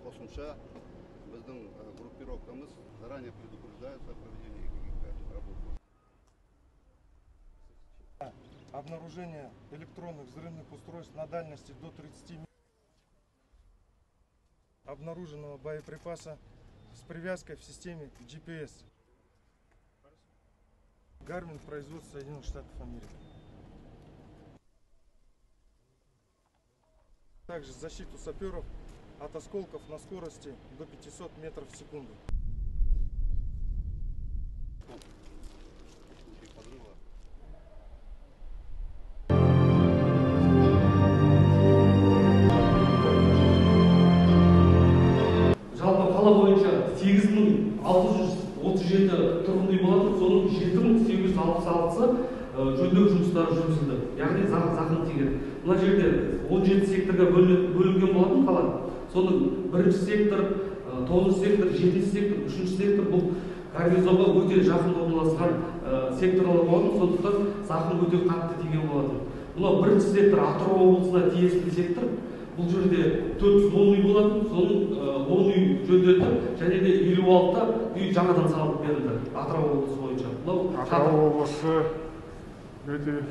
қосымша біздің группировкамыз заранее предупреждаются о проведении каких-то работ. Обнаружение электронных взрывных устройств на дальности до 30 метров. Обнаруженного боеприпаса с привязкой в системе GPS. Garmin, производство Соединенных Штатов Америки. Также защиту саперов от осколков на скорости до 500 метров в секунду. Жалпы қала бойынша 8637 тұрғын үй болатын, соның 7866-сы жөндеу жұмыстары жүргізілді. Яғни зақым тиген. Мына жерде 17 секторға бөлінген болатын қала. Соның бірінші сектор, 9 сектор, 7 сектор, 3 сектор бұл гарнизонға өте жақын орналасқан секторлар болатын, сондықтан зақым өте қатты тиген болатын. Мына бірінші сектор Атырау облысына тиесілі сектор. Бұл жерде 410 үй болатын, соның 10 үй жөнделді, және де 56 үй жаңадан салынып берілді Атырау облысы бойынша. Атырау облысы өте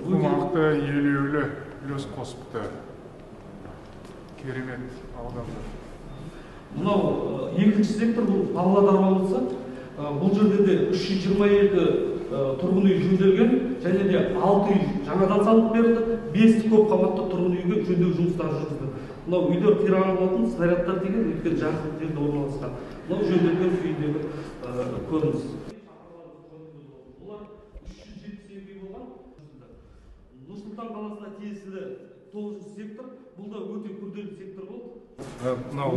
қомақты, елеулі үлес қосыпты. Керемет ауданды. Мынау екінші сектор бұл Павлодар облысы. Бұл жерде де 322 тұрғын үй жөнделген, және де 6 үй жаңадан салынып берілді, 5 көп қабатты тұрғын үйге жөндеу жұмыстары жүргізілді. Мынау үйлер қираған болатын, снарядтар тиген, өйткені жақын жерде орналасқан. Мынау жөнделген үйдегі көрініс. Олар 372 үй болған. Нұр-Сұлтан қаласына тиесілі 9 сектор, бұл да өте күрделі сектор болды. Мынау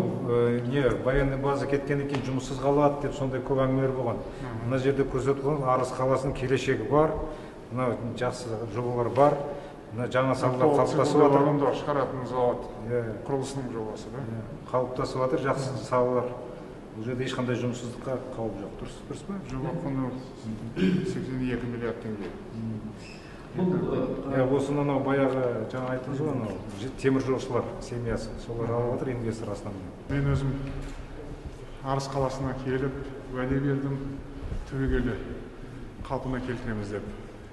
военный база кеткеннен кейін жұмыссыз қалады деп сондай көп әңгімелер болған. Мына жерде көрсетілген Арыс қаласының келешегі бар, мына жақсы жобалар бар, мына жаңа салалар қалыптасып жатыр. Шығаратын завод құрылысының жобасы да. Қалыптасып жатыр, жақсы салалар. Бұл жерде ешқандай жұмыссыздыққа қауіп жоқ. Дұрыс па? Жоба құны 82 миллиард теңге. Осы мынау баяғы жаңа айттыңыз ғой, анау теміржолшылар семьясы, солар алып жатыр инвестор основной. Мен өзім Арыс қаласына келіп, уәде бердім, түбегейлі қалпына келтіреміз деп.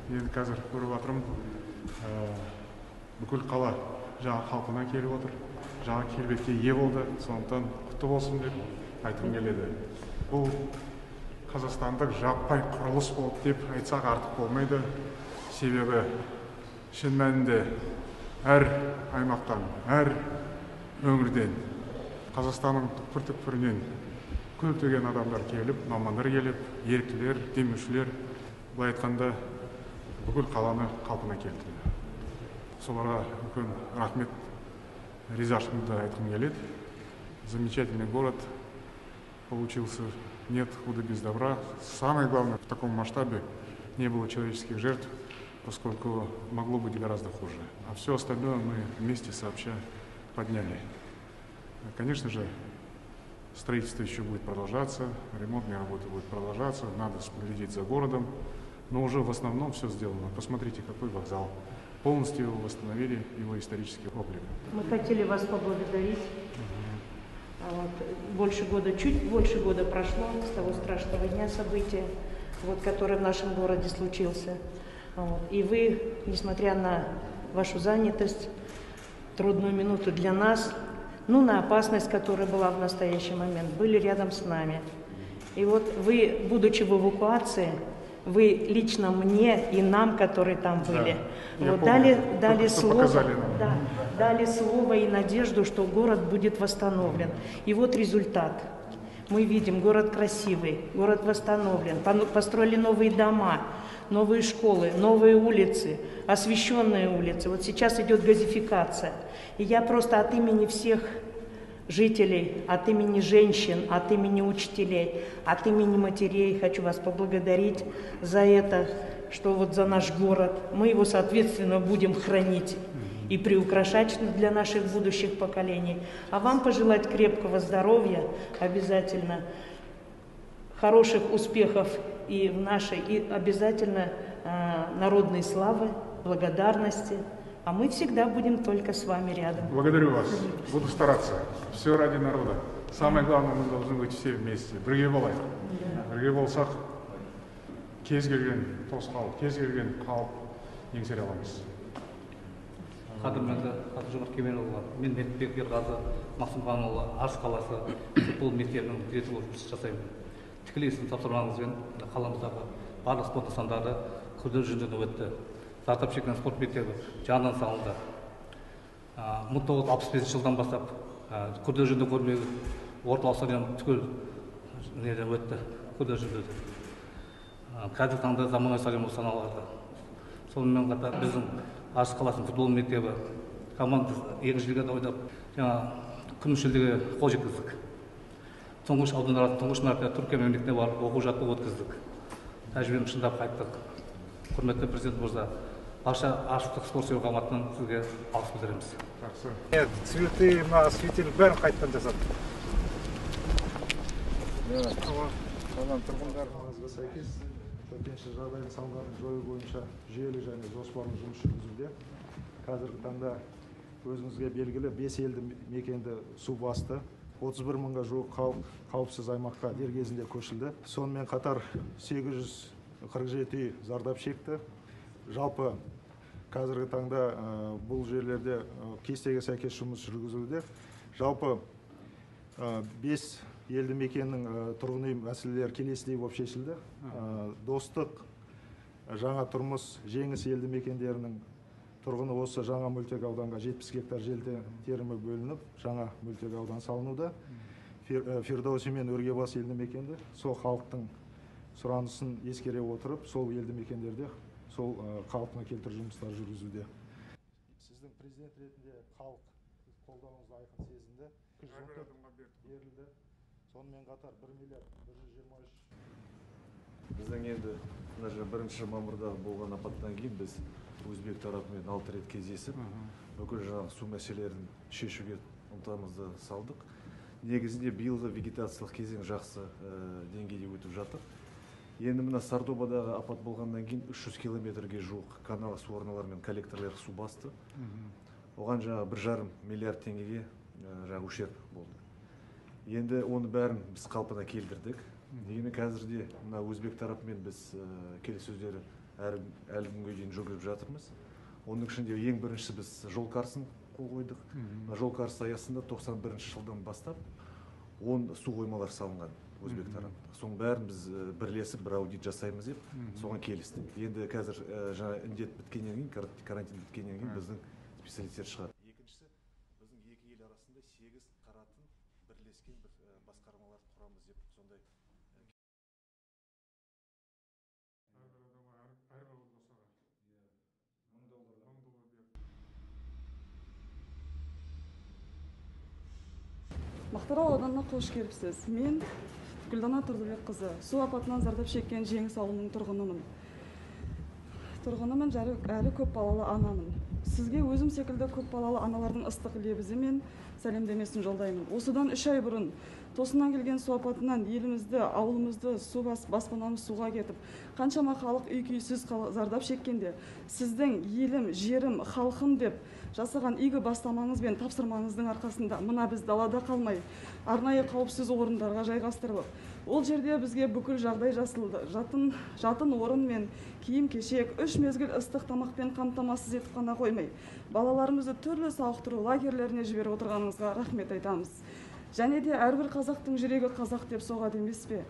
Енді қазір көріп жатырмын, бүкіл қала жаңа қалпына келіп отыр, жаңа келбетке ие болды, сондықтан құтты болсын деп айтқым келеді. Бұл қазақстандық жаппай құрылыс болды деп айтсақ артық болмайды. Себебі шын мәнінде әр аймақтан, әр өңірден, Қазақстанның түкпір-түкпірінен көптеген адамдар келіп, мамандар келіп, еріктілер, демеушілер, былай айтқанда бүкіл қаланы қалпына келтірді. Соларға үлкен рахмет, ризашылығымды айтқым келеді. Замечательный город получился, нет худа без добра. Самое главное, в таком масштабе не было человеческих жертв, поскольку могло быть гораздо хуже. А все остальное мы вместе сообща подняли. Конечно же, строительство еще будет продолжаться, ремонтные работы будут продолжаться, надо следить за городом, но уже в основном все сделано. Посмотрите, какой вокзал. Полностью его восстановили, его исторический облик. Мы хотели вас поблагодарить. Чуть больше года прошло с того страшного дня события, который в нашем городе случился. И вы, несмотря на вашу занятость, трудную минуту для нас, на опасность, которая была в настоящий момент, были рядом с нами. И вы, будучи в эвакуации, вы лично мне и нам, которые там были, дали слово и надежду, что город будет восстановлен. И результат. Мы видим, город красивый, город восстановлен, построили новые дома, новые школы, новые улицы, освещенные улицы. Сейчас идет газификация. И я просто от имени всех жителей, от имени женщин, от имени учителей, от имени матерей хочу вас поблагодарить за это, что за наш город. Мы его, соответственно, будем хранить и приукрашать для наших будущих поколений. А вам пожелать крепкого здоровья обязательно, хороших успехов и в нашей, и обязательно народной славы, благодарности А мы всегда будем только с вами рядом. Благодарю вас. Буду стараться. Все ради народа. Самое главное, мы должны быть все вместе. Бірге болайық. Бірге болсақ, кез келген тосқауыл, кез келген қауіп еңсере аламыз. Қадірменді Қадыр-Жомарт Кемелұлы, мен Медбек Ерғазы Мақсымханұлы, Арыс қаласы футбол мектебінің директоры болып жұмыс жасаймын. Тікелей сіздің тапсырмаңызбен қаламыздағы барлық спорт нысандары күрделі жөндеуден өтті. Зардап шеккен спорт мектебі жаңадан салынды. 1965 жылдан бастап күрделі жөндеу көрмегі орталық стадион түгел неден өтті, күрделі жөндеуден. Қазіргі таңда заманауи стадион болып саналады. Сонымен қатар біздің Арыс қаласының футбол мектебі командасы 2 жылға ойнап, күміс жүлдеге қол жеткіздік. Тұңғыш аудандарда тұңғыш мәртебе Түркия мемлекетіне барып оқу жаттығу өткіздік. Тәжірибемізді шыңдап қайттық. Құрметті президент мырза, барша Арыстық спорт сүйер қаматынан сізге алғыс білдіреміз. Нет, цветы, светильник бәрін қайттан жасады. Қалған тұрғындарымызға сәйкес төтенше жағдайдың салдарын жою бойынша жүйелі және жоспарлы жұмыс жүргізуде. Қазіргі таңда өзіңізге белгілі 5 елді мекенді су басты. 31 мыңға жуық қауіпсіз аймаққа дер кезінде көшілді. Сонымен қатар 847 үй зардап шекті. Жалпы қазіргі таңда бұл жерлерде кестеге сәйкес жұмыс жүргізілуде. Жалпы 5 елді мекеннің тұрғын үй мәселелері келесідей болып шешілді. Достық, жаңа тұрмыс, жеңіс елді мекендерінің тұрғыны осы жаңа мөлтек ауданға 70 гектар жер телімі бөлініп, жаңа мөлтек аудан салынуда. Фирдауси мен Өргебас елді мекенді сол халықтың сұранысын ескере отырып, сол елді мекендерде сол қалпына келтіру жұмыстары жүргізуде. Сіздің президент ретінде халық қолдауыңызды айқын сезінді. Берілді. Сонымен қатар 1 миллиард 123. Біздің енді бірінші мамырдағы болған апаттан кейін біз өзбек тарапымен 6 рет кездесіп, бүкіл жаңағы су мәселелерін шешуге ынтамызды салдық. Негізінде биылғы вегетациялық кезең жақсы деңгейде өтіп жатыр. Енді мына Сардобадағы апат болғаннан кейін 300 километрге жуық канал су арналары мен коллекторлар су басты. Оған жаңағы 1,5 миллиард теңгеге жаңағы ущерб болды. Енді оны бәрін біз қалпына келтірдік. Дегенмен қазірде мына өзбек тарапымен біз келіссөздері әлі күнге дейін жүргізіп жатырмыз. Оның ішінде ең бірінші біз жол картасын қол қойдық. Жол картасы аясында 91 жылдан бастап 10 су қоймалар салынған өзбек тарапында. Соның бәрін біз бірлесіп бір аудит жасаймыз деп соған келістік. Енді қазір жаңа індет біткеннен кейін, карантин біткеннен кейін біздің специалисттер шығады. Екіншісі, біздің екі ел арасында 8 қаратын бірлескен бір басқармалар құрамыз деп сондай. Мақтаарал ауданына қош келіпсіз. Мен Гүлдана Тұрдыбекқызы, су апатынан зардап шеккен Жеңіс ауылының тұрғынымын. Әлі көп балалы анамын. Сізге өзім секілді көп балалы аналардың ыстық лебізі мен сәлемдемесін жолдаймын. Осыдан 3 ай бұрын тосыннан келген су апатынан елімізді, ауылымызды су баспанамыз суға кетіп, қаншама халық үй-күйсіз зардап шеккенде, сіздің елім, жерім, халқым деп жасаған игі бастамаңыз бен тапсырмаңыздың арқасында мына біз далада қалмай, арнайы қауіпсіз орындарға жайғастырылып, ол жерде бізге бүкіл жағдай жасалды. Жатын орын мен киім-кешек, 3 мезгіл ыстық тамақпен қамтамасыз етіп қана қоймай, балаларымызды түрлі сауықтыру лагерлеріне жіберіп отырғаныңызға рахмет айтамыз. Және де әрбір қазақтың жүрегі қазақ деп соғады емес пе?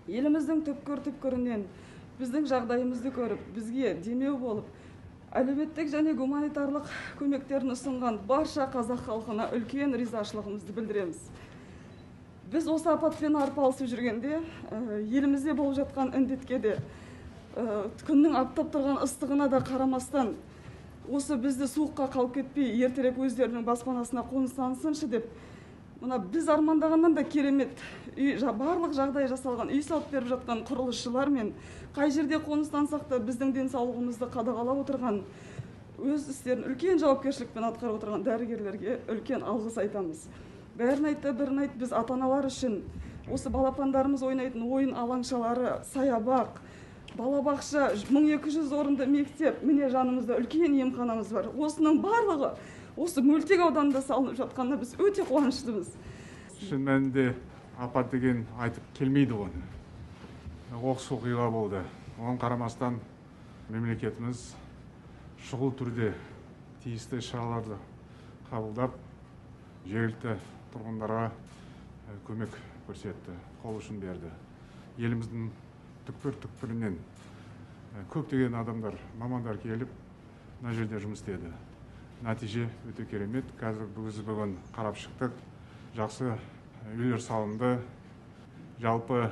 Еліміздің түпкір-түпкірінен біздің жағдайымызды көріп, бізге демеу болып, әлеуметтік және гуманитарлық көмектерін ұсынған барша қазақ халқына үлкен ризашылығымызды білдіреміз. Біз осы апатпен арпалысып жүргенде, елімізде болып жатқан індетке де, күннің аптап тұрған ыстығына да қарамастан, осы бізді суыққа қалып кетпей, ертерек өздерінің баспанасына қоныстансыншы деп, мына біз армандағаннан да керемет барлық жағдай жасалған, үй салып беріп жатқан құрылысшылар мен қай жерде қоныстансақ та біздің денсаулығымызды қадағалап отырған, өз істерін үлкен жауапкершілікпен атқарып отырған дәрігерлерге үлкен алғыс айтамыз. Бәрін айтты, бірін айт, біз ата-аналар үшін осы балапандарымыз ойнайтын ойын алаңшалары, саябақ, балабақша 1200 орынды мектеп, міне жанымызда үлкен емханамыз бар. Осының барлығы осы Мөлтек ауданында салынып жатқанына біз өте қуаныштымыз. Шын мәнінде апат деген айтып келмейді оны. Оқыс оқиға болды. Оған қарамастан мемлекетіміз шұғыл түрде тиісті шараларды қабылдап, жергілікті тұрғындарға көмек көрсетті, қол ұшын берді. Еліміздің түкпір-түкпірінен көптеген адамдар, мамандар келіп, мына жерде жұмыс істеді. Нәтиже өте керемет. Қазір біз бүгін қарап шықтық. Жақсы үйлер салынды. Жалпы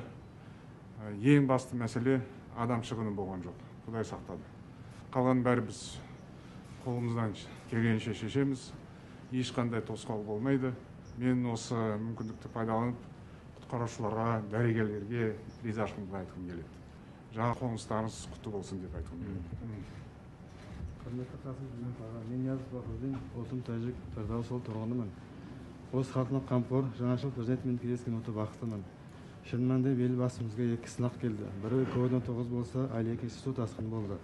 ең басты мәселе адам шығыны болған жоқ. Құдай сақтады. Қалған бәрі біз қолымыздан келгенше шешеміз. Ешқандай тосқауыл болмайды. Мен осы мүмкіндікті пайдаланып, құтқарушыларға, дәрігерлерге ризашылығымды айтқым келеді. Жаңа қоныстарыңыз құтты болсын деп айтқым келеді. Құрметті Қасым аға, мен Ниязов Бақырдин, Отын Тәжік, Фердаус ауыл тұрғынымын. Осы халқына қамқор, жаңашыл президентімен кездескен өте бақыттымын. Шын мәнінде елбасымызға екі сынақ келді. Бірі COVID-19 болса, ал екіншісі су тасқыны болды.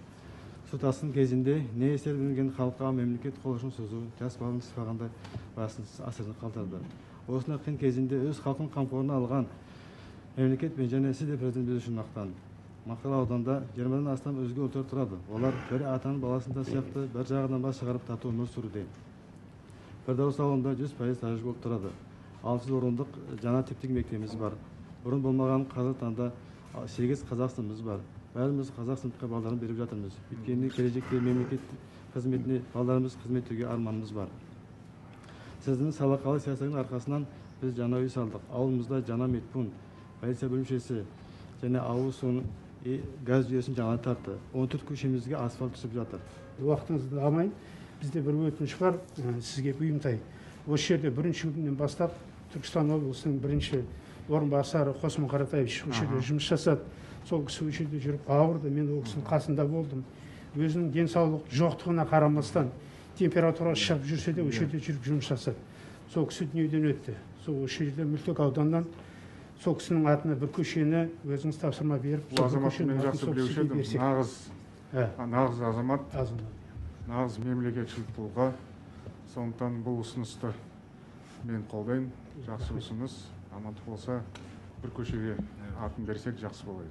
Су тасқын кезінде не есер білген халыққа мемлекет қол ұшын созу, жас баланы сипағандай басын асырын қалдырды. Осындай қиын кезінде өз халқын қамқорына алған мемлекет мен және сіз де президент біз үшін мақтан. Мақал ауданда 20-дан астам өзге ұлттар тұрады. Олар бір атаның баласында сияқты бір жағынан бас шығарып тату өмір сүруде. Фердаус ауылында 100% тәжік болып тұрады. 600 орындық жаңа типтік мектебіміз бар. Бұрын болмаған қазір таңда 8 қазақстанымыз бар. Бәріміз қазақстандыққа балдарын беріп жатырмыз. Өйткені келешекте мемлекет қызметіне балдарымыз қызмет етуге арманымыз бар. Сіздің салақалы саясатының арқасынан біз жаңа үй салдық. Ауылымызда жаңа медпункт, полиция бөлімшесі және ауыз суын газ жүйесін жаңа тартты. 14 көшемізге асфальт түсіп жатыр. Уақытыңызды алмайын. Бізде бір өтініш бар, сізге бұйымтай. Осы жерде бірінші күннен бастап Түркістан облысының бірінші орынбасары Қосмон Қаратаевич осы жерде жұмыс жасады. Сол кісі осы жерде жүріп ауырды, мен ол кісінің қасында болдым. Өзінің денсаулық жоқтығына қарамастан температура шығып жүрсе де осы жерде жүріп жұмыс жасады. Сол кісі дүниеден өтті. Сол осы жерде Мөлтек ауданынан сол кісінің атына бір көшені өзіңіз тапсырма беріп, Бұл азаматты мен жақсы білуші едім. Нағыз азамат, нағыз мемлекетшіл тұлға. Сондықтан бұл ұсынысты мен қолдайын. Жақсы ұсыныс. Амандық болса бір көшеге атын берсек жақсы болады.